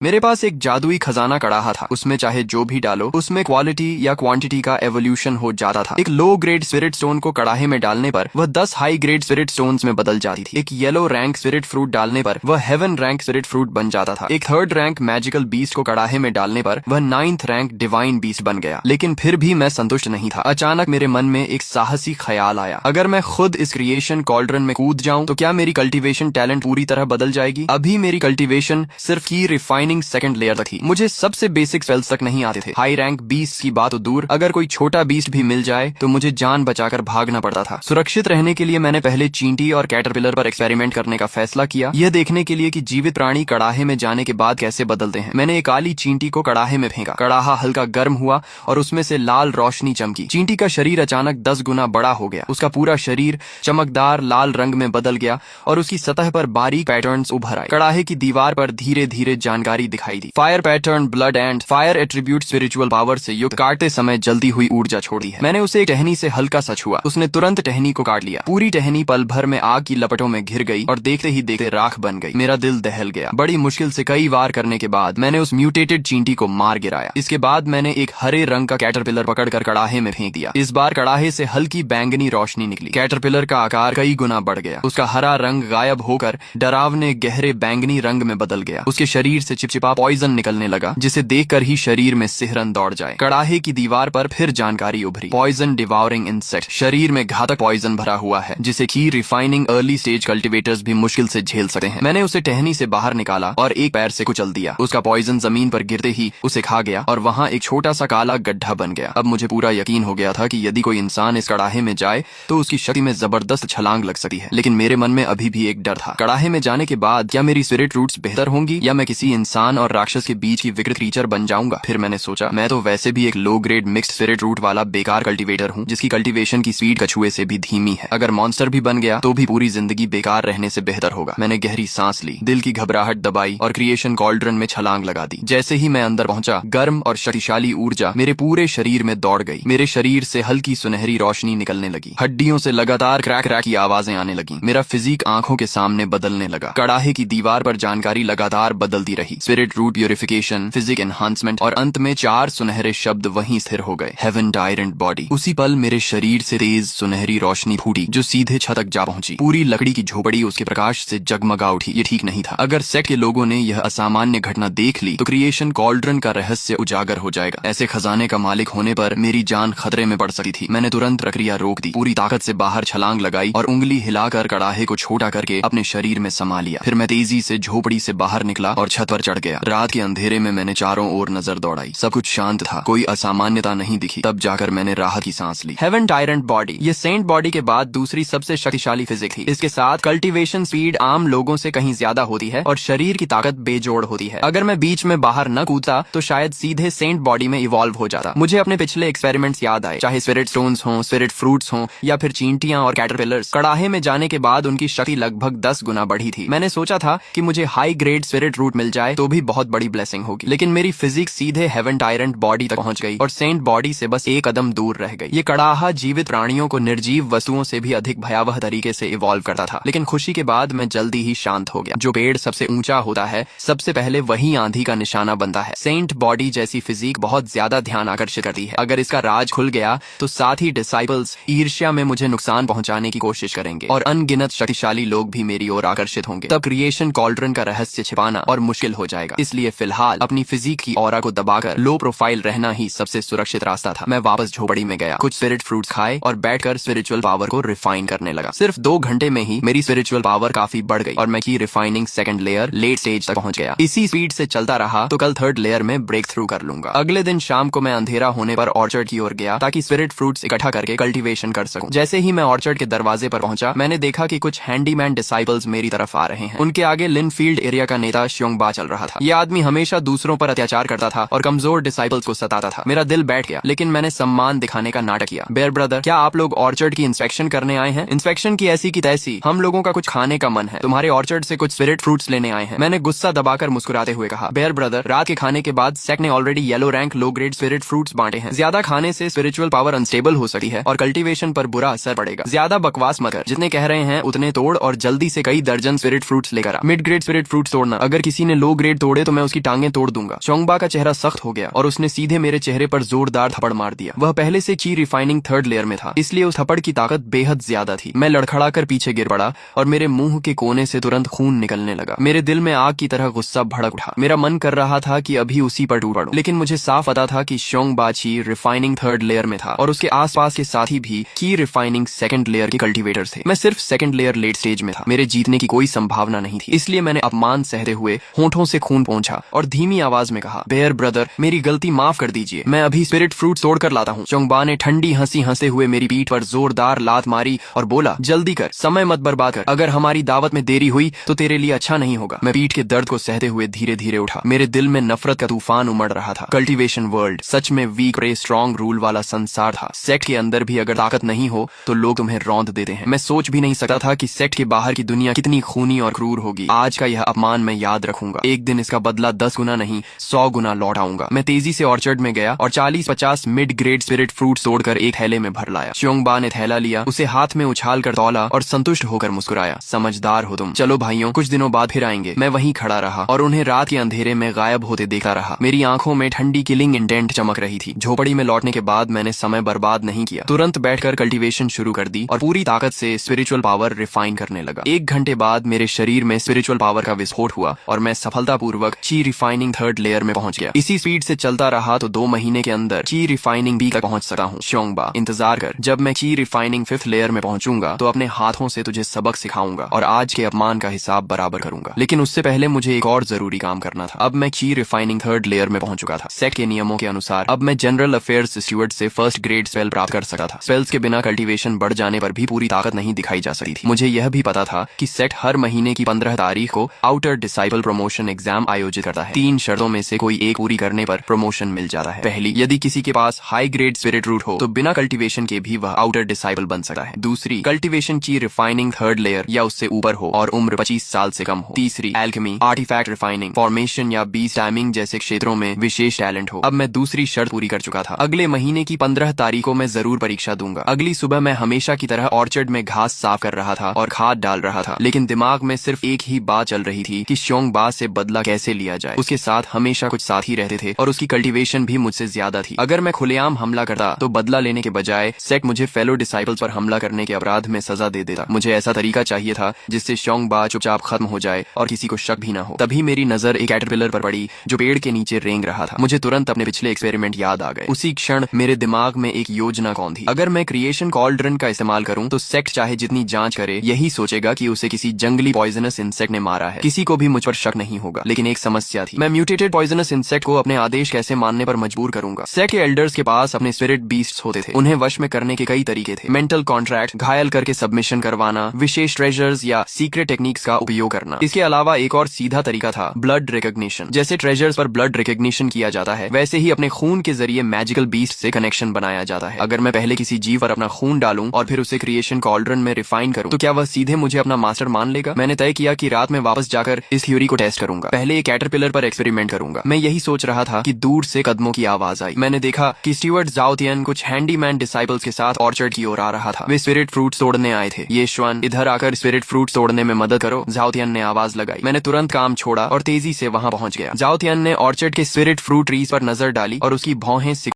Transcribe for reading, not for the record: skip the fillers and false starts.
मेरे पास एक जादुई खजाना कड़ाहा था। उसमें चाहे जो भी डालो उसमें क्वालिटी या क्वांटिटी का एवोल्यूशन हो जाता था। एक लो ग्रेड स्पिरिट स्टोन को कड़ाहे में डालने पर वह 10 हाई ग्रेड स्पिरिट स्टोन्स में बदल जाती थी। एक येलो रैंक स्पिरिट फ्रूट डालने पर वह हेवन रैंक स्पिरिट फ्रूट बन जाता था। एक थर्ड रैंक मैजिकल बीस्ट को कड़ाहे में डालने पर वह 9th रैंक डिवाइन बीस्ट बन गया। लेकिन फिर भी मैं संतुष्ट नहीं था। अचानक मेरे मन में एक साहसी ख्याल आया, अगर मैं खुद इस क्रिएशन कॉल्ड्रन में कूद जाऊं तो क्या मेरी कल्टीवेशन टैलेंट पूरी तरह बदल जाएगी। अभी मेरी कल्टीवेशन सिर्फ की रिफाइनिंग सेकंड लेयर तक थी। मुझे सबसे बेसिक स्पेल्स तक नहीं आते थे। हाई रैंक बीस्ट की बात तो दूर, अगर कोई छोटा बीस्ट भी मिल जाए तो मुझे जान बचाकर भागना पड़ता था। सुरक्षित रहने के लिए मैंने पहले चींटी और कैटरपिलर पर एक्सपेरिमेंट करने का फैसला किया, यह देखने के लिए कि जीवित प्राणी कड़ाहे में जाने के बाद कैसे बदलते हैं। मैंने एक काली चींटी को कड़ाहे में फेंका। कड़ाहा हल्का गर्म हुआ और उसमें से लाल रोशनी चमकी। चींटी का शरीर अचानक 10 गुना बड़ा हो गया। उसका पूरा शरीर चमकदार लाल रंग में बदल गया और उसकी सतह पर बारीक पैटर्न्स उभर आए। कड़ाहे की दीवार पर धीरे धीरे जानकारी दिखाई दी। Fire pattern, blood and fire attribute spiritual power से युक्त, काटते समय जल्दी हुई ऊर्जा छोड़ी है। मैंने उसे एक टहनी से हल्का सा छुआ। उसने तुरंत टहनी को काट लिया। पूरी टहनी पल भर में आग की लपटों में घिर गई और देखते ही देखते राख बन गई। मेरा दिल दहल गया। बड़ी मुश्किल से कई वार करने के बाद मैंने उस म्यूटेटेड चींटी को मार गिराया। इसके बाद मैंने एक हरे रंग का कैटरपिलर पकड़कर कड़ाहे में फेंक दिया। इस बार कड़ाहे से हल्की बैंगनी रोशनी निकली। कैटरपिलर का आकार कई गुना बढ़ गया। उसका हरा रंग गायब होकर डरावने गहरे बैंगनी रंग में बदल गया। उसके शरीर से चिपचिपा पॉइजन निकलने लगा, जिसे देखकर ही शरीर में सिहरन दौड़ जाए। कड़ाहे की दीवार पर फिर जानकारी उभरी। पॉइजन डिवाउरिंग इंसेक्ट, शरीर में घातक पॉइजन भरा हुआ है, जिसे की रिफाइनिंग अर्ली स्टेज कल्टीवेटर्स भी मुश्किल से झेल सकते हैं। मैंने उसे टहनी से बाहर निकाला और एक पैर से कुचल दिया। उसका पॉइजन जमीन पर गिरते ही उसे खा गया और वहां एक छोटा सा काला गड्ढा बन गया। अब मुझे पूरा यकीन हो गया था कि यदि कोई इंसान इस कड़ाहे में जाए तो उसकी शक्ति में जबरदस्त छलांग लग सकती है। लेकिन मेरे मन में अभी भी एक डर था। कड़ाहे में जाने के बाद क्या मेरी स्पिरिट रूट्स बेहतर होंगी या मैं किसी इंसान और राक्षस के बीच की विकृत क्रीचर बन जाऊंगा। फिर मैंने सोचा, मैं तो वैसे भी एक low grade mixed spirit root वाला बेकार कल्टीवेटर हूँ, जिसकी कल्टीवेशन की स्पीड कछुए से भी धीमी है। अगर मॉन्स्टर भी बन गया तो भी पूरी जिंदगी बेकार रहने से बेहतर होगा। मैंने गहरी सांस ली, दिल की घबराहट दबाई और क्रिएशन कॉल्ड्रन में छलांग लगा दी। जैसे ही मैं अंदर पहुंचा, गर्म और शक्तिशाली ऊर्जा मेरे पूरे शरीर में दौड़ गई। मेरे शरीर से हल्की सुनहरी रोशनी निकलने लगी। हड्डियों से लगातार क्रैक क्रैक की आवाजें आने लगी। मेरा फिजिक आंखों के सामने बदलने लगा। कड़ाहे की दीवार पर जानकारी लगातार बदलती रही। Spirit root purification, physique enhancement और अंत में 4 सुनहरे शब्द वहीं स्थिर हो गए। Heaven tyrant body. उसी पल मेरे शरीर से तेज सुनहरी रोशनी फूटी, जो सीधे छत तक जा पहुंची। पूरी लकड़ी की झोपड़ी उसके प्रकाश से जगमगा उठी। ये ठीक नहीं था। अगर सेट के लोगों ने यह असामान्य घटना देख ली तो क्रिएशन कॉल्ड्रन का रहस्य उजागर हो जाएगा। ऐसे खजाने का मालिक होने पर मेरी जान खतरे में पड़ सकती थी। मैंने तुरंत प्रक्रिया रोक दी, पूरी ताकत से बाहर छलांग लगाई और उंगली हिलाकर कड़ाहे को छोटा करके अपने शरीर में समा लिया। फिर मैं तेजी से झोपड़ी से बाहर निकला और छत पर चढ़ गया। रात के अंधेरे में मैंने चारों ओर नजर दौड़ाई। सब कुछ शांत था, कोई असामान्यता नहीं दिखी। तब जाकर मैंने राहत की सांस ली। हेवन टायरेंट बॉडी, ये सेंट बॉडी के बाद दूसरी सबसे शक्तिशाली फिजिक थी। इसके साथ कल्टीवेशन स्पीड आम लोगों से कहीं ज्यादा होती है और शरीर की ताकत बेजोड़ होती है। अगर मैं बीच में बाहर न कूदता तो शायद सीधे सेंट बॉडी में इवॉल्व हो जाता। मुझे अपने पिछले एक्सपेरिमेंट्स याद आए, चाहे स्पिरिट स्टोन्स हों, स्पिरिट फ्रूट्स हों या फिर चींटियां और कैटरपिलर्स। कड़ाहे में जाने के बाद उनकी शक्ति लगभग 10 गुना बढ़ी थी। मैंने सोचा था कि मुझे हाई ग्रेड स्पिरिट रूट मिल जाए तो भी बहुत बड़ी ब्लेसिंग होगी, लेकिन मेरी फिजिक्स सीधे हेवन टायरेंट बॉडी तक पहुंच गई और सेंट बॉडी से बस एक कदम दूर रह गई। ये कड़ाहा जीवित प्राणियों को निर्जीव वस्तुओं से भी अधिक भयावह तरीके से इवॉल्व करता था। लेकिन खुशी के बाद मैं जल्दी ही शांत हो गया। जो पेड़ सबसे ऊंचा होता है, सबसे पहले वही आंधी का निशाना बनता है। सेंट बॉडी जैसी फिजिक बहुत ज्यादा ध्यान आकर्षित करती है। अगर इसका राज खुल गया तो साथ ही डिसाइपल्स ईर्ष्या में मुझे नुकसान पहुंचाने की कोशिश करेंगे और अनगिनत शक्तिशाली लोग भी मेरी ओर आकर्षित होंगे। तब क्रिएशन कॉल्ड्रन का रहस्य छिपाना और मुश्किल हो जाएगा। इसलिए फिलहाल अपनी फिजिक की ऑरा को दबाकर लो प्रोफाइल रहना ही सबसे सुरक्षित रास्ता था। मैं वापस झोपड़ी में गया, कुछ स्पिरिट फ्रूट्स खाए और बैठकर स्पिरिचुअल पावर को रिफाइन करने लगा। सिर्फ 2 घंटे में ही मेरी स्पिरिचुअल पावर काफी बढ़ गई और मैं की refining second layer late stage तक पहुंच गया। इसी स्पीड से चलता रहा तो कल थर्ड लेयर में ब्रेक थ्रू कर लूंगा। अगले दिन शाम को मैं अंधेरा होने पर ऑर्चर्ड की ओर गया ताकि स्पिरिट फ्रूट्स इकट्ठा करके कल्टीवेशन कर सकूं। जैसे ही मैं ऑर्चर्ड के दरवाजे पर पहुंचा, मैंने देखा कि कुछ हैंडीमैन डिसाइपल्स मेरी तरफ आ रहे हैं। उनके आगे लिनफील्ड एरिया का नेता श्योंगबा चल रहा था। यह आदमी हमेशा दूसरों पर अत्याचार करता था और कमजोर डिसाइपल्स को सताता था। मेरा दिल बैठ गया, लेकिन मैंने सम्मान दिखाने का नाटक किया। बेयर ब्रदर, क्या आप लोग ऑर्चर्ड की इंस्पेक्शन करने आए हैं? इंस्पेक्शन की ऐसी की तैसी, हम लोगों का कुछ खाने का मन है। तुम्हारे ऑर्चर्ड से कुछ स्पिरिट फ्रूट्स लेने आए हैं। मैंने गुस्सा दबाकर मुस्कुराते हुए कहा, बेयर ब्रदर, रात के खाने के बाद सेक ने already yellow rank low grade spirit fruits बांटे हैं। ज्यादा खाने से स्पिरिचुअल पावर अनस्टेबल हो सकती है और कल्टीवेशन पर बुरा असर पड़ेगा। ज्यादा बकवास मत कर, जितने कह रहे हैं उतने तोड़ और जल्दी से कई दर्जन स्पिरिट फ्रूट्स लेकर आ। मिड ग्रेड स्पिरिट फ्रूट्स तोड़ना, अगर किसी ने लो ग्रेड ग्रेड तोड़े तो मैं उसकी टांगें तोड़ दूंगा। चोंगबा का चेहरा सख्त हो गया और उसने सीधे मेरे चेहरे पर जोरदार थप्पड़ मार दिया। वह पहले से ची रिफाइनिंग थर्ड लेयर में था, इसलिए उस थप्पड़ की ताकत बेहद ज्यादा थी। मैं लड़खड़ाकर पीछे गिर पड़ा और मेरे मुंह के कोने से तुरंत खून निकलने लगा। मेरे दिल में आग की तरह गुस्सा भड़क उठा। मेरा मन कर रहा था कि अभी उसी पर टूट पड़ूं, लेकिन मुझे साफ पता था कि चोंगबा ची रिफाइनिंग थर्ड लेयर में था और उसके आसपास के साथी भी की रिफाइनिंग सेकंड लेयर के कल्टीवेटर थे। मैं सिर्फ सेकंड लेयर लेट स्टेज में था। मेरे जीतने की कोई संभावना नहीं थी, इसलिए मैंने अपमान सहते हुए होंठों से खून पोंछा और धीमी आवाज में कहा, बेयर ब्रदर, मेरी गलती माफ कर दीजिए, मैं अभी स्पिरिट फ्रूट तोड़ कर लाता हूँ। चोंगबा ने ठंडी हंसी हंसते हुए मेरी पीठ पर जोरदार लात मारी और बोला, जल्दी कर, समय मत बर्बाद कर, अगर हमारी दावत में देरी हुई तो तेरे लिए अच्छा नहीं होगा। मैं पीठ के दर्द को सहते हुए धीरे धीरे उठा। मेरे दिल में नफरत का तूफान उमड़ रहा था। कल्टीवेशन वर्ल्ड सच में वीक रे स्ट्रॉन्ग रूल वाला संसार था। सेक्ट के अंदर भी अगर ताकत नहीं हो तो लोग तुम्हें रौंद देते हैं। मैं सोच भी नहीं सकता था कि सेक्ट के बाहर की दुनिया कितनी खूनी और क्रूर होगी। आज का यह अपमान मैं याद रखूंगा। एक दिन इसका बदला 10 गुना नहीं 100 गुना लौटाऊंगा। मैं तेजी से ऑर्चर्ड में गया और 40-50 मिड ग्रेड स्पिरिट फ्रूट तोड़कर एक थैले में भर लाया। चोंगबा ने थैला लिया, उसे हाथ में उछाल कर तौला और संतुष्ट होकर मुस्कुराया, समझदार हो तुम, चलो भाइयों, कुछ दिनों बाद फिर आएंगे। मैं वहीं खड़ा रहा और उन्हें रात के अंधेरे में गायब होते देखता रहा। मेरी आंखों में ठंडी किलिंग इंडेंट चमक रही थी। झोपड़ी में लौटने के बाद मैंने समय बर्बाद नहीं किया, तुरंत बैठकर कल्टीवेशन शुरू कर दी और पूरी ताकत से स्पिरिचुअल पावर रिफाइन करने लगा। 1 घंटे बाद मेरे शरीर में स्पिरिचुअल पावर का विस्फोट हुआ और मैं सफलतापूर्वक ची रिफाइनिंग थर्ड लेयर में पहुंच गया। इसी स्पीड से चलता रहा तो 2 महीने के अंदर ची रिफाइनिंग बी तक पहुंच सकता हूँ। चोंगबा, इंतजार कर, जब मैं ची रिफाइनिंग 5th लेयर में पहुंचूंगा तो अपने हाथों से तुझे सबक सिखाऊंगा और आज के अपमान का हिसाब बराबर करूंगा। लेकिन उससे पहले मुझे एक और जरूरी काम करना था। अब मैं ची रिफाइनिंग थर्ड लेयर में पहुंच चुका था। सेक्ट के नियमों के अनुसार अब मैं जनरल अफेयर्स स्टूवर्ड से फर्स्ट ग्रेड स्पेल प्राप्त कर सकता था। स्पेल्स के बिना कल्टीवेशन बढ़ जाने पर भी पूरी ताकत नहीं दिखाई जा सकती थी। मुझे यह भी पता था कि सेक्ट हर महीने की 15 तारीख को आउटर डिसाइपल प्रमोशन एग्जाम आयोजित करता है। 3 शर्तों में से कोई एक पूरी करने पर प्रमोशन मिल जाता है। पहली, यदि किसी के पास हाई ग्रेड स्पिरिट रूट हो तो बिना कल्टीवेशन के भी वह आउटर डिसाइपल बन सकता है। दूसरी, कल्टीवेशन ची रिफाइनिंग थर्ड लेयर या उससे ऊपर हो और उम्र 25 साल से कम हो। तीसरी, एल्केमी, आर्टिफैक्ट रिफाइनिंग, फॉर्मेशन या बीज टाइमिंग जैसे क्षेत्रों में विशेष टैलेंट हो। अब मैं दूसरी शर्त पूरी कर चुका था। अगले महीने की 15 तारीख को मैं जरूर परीक्षा दूंगा। अगली सुबह मैं हमेशा की तरह ऑर्चर्ड में घास साफ कर रहा था और खाद डाल रहा था, लेकिन दिमाग में सिर्फ एक ही बात चल रही थी कि चोंगबा से बदला कैसे लिया जाए। उसके साथ हमेशा कुछ साथी रहते थे और उसकी कल्टीवेशन भी मुझसे ज्यादा थी। अगर मैं खुलेआम हमला करता तो बदला लेने के बजाय सेक्ट मुझे फेलो डिसाइपल्स पर हमला करने के अपराध में सजा दे देता। मुझे ऐसा तरीका चाहिए था जिससे चोंगबा चुपचाप खत्म हो जाए और किसी को शक भी ना हो। तभी मेरी नजर एक कैटरपिलर पर पड़ी जो पेड़ के नीचे रेंग रहा था। मुझे तुरंत अपने पिछले एक्सपेरिमेंट याद आ गए। उसी क्षण मेरे दिमाग में एक योजना कौन थी। अगर मैं क्रिएशन कॉल्ड्रन का इस्तेमाल करूं तो सेक्ट चाहे जितनी जांच करे यही सोचेगा कि उसे किसी जंगली पॉइजनस इंसेक्ट ने मारा है। किसी को भी मुझ पर शक नहीं होगा। लेकिन एक समस्या थी, मैं म्यूटेटेड पॉइजनस इंसेक्ट को अपने आदेश कैसे मानने पर मजबूर करूंगा। सेक्ट के एल्डर्स के पास अपने स्पिरिट बीस्ट्स होते थे, उन्हें वश में करने के कई तरीके थे। मेंटल कॉन्ट्रैक्ट, घायल करके सबमिशन करवाना, विशेष ट्रेजर्स या सीक्रेट टेक्निक्स का उपयोग करना। इसके अलावा एक और सीधा तरीका था, ब्लड रिकॉग्निशन। जैसे ट्रेजर्स पर ब्लड रिकॉग्निशन किया जाता है वैसे ही अपने खून के जरिए मैजिकल बीस्ट से कनेक्शन बनाया जाता है। अगर मैं पहले किसी जीव पर अपना खून डालूं और फिर उसे क्रिएशन कॉल्ड्रन में रिफाइन करूं तो क्या वह सीधे मुझे अपना मास्टर मान लेगा? मैंने तय किया कि रात में वापस जाकर इस थ्योरी को टेस्ट करूंगा। पहले एक कैटरपिलर पर एक्सपेरिमेंट करूंगा। मैं यही सोच रहा था कि दूर से कदमों की आवाज आई। मैंने देखा कि स्टीवर्ट ज़ाओ तियन कुछ हैंडीमैन डिसाइपल्स के साथ ऑर्चर्ड की ओर आ रहा था। वे स्पिरिट फ्रूट्स तोड़ने आए थे। ये श्वन, इधर आकर स्पिरिट फ्रूट्स तोड़ने में मदद करो, ज़ाओ तियन ने आवाज लगाई। मैंने तुरंत काम छोड़ा और तेजी से वहां पहुंच गया। ज़ाओ तियन ने ऑर्चर्ड के स्पिरिट फ्रूट ट्रीज पर नजर डाली और उसकी भौहें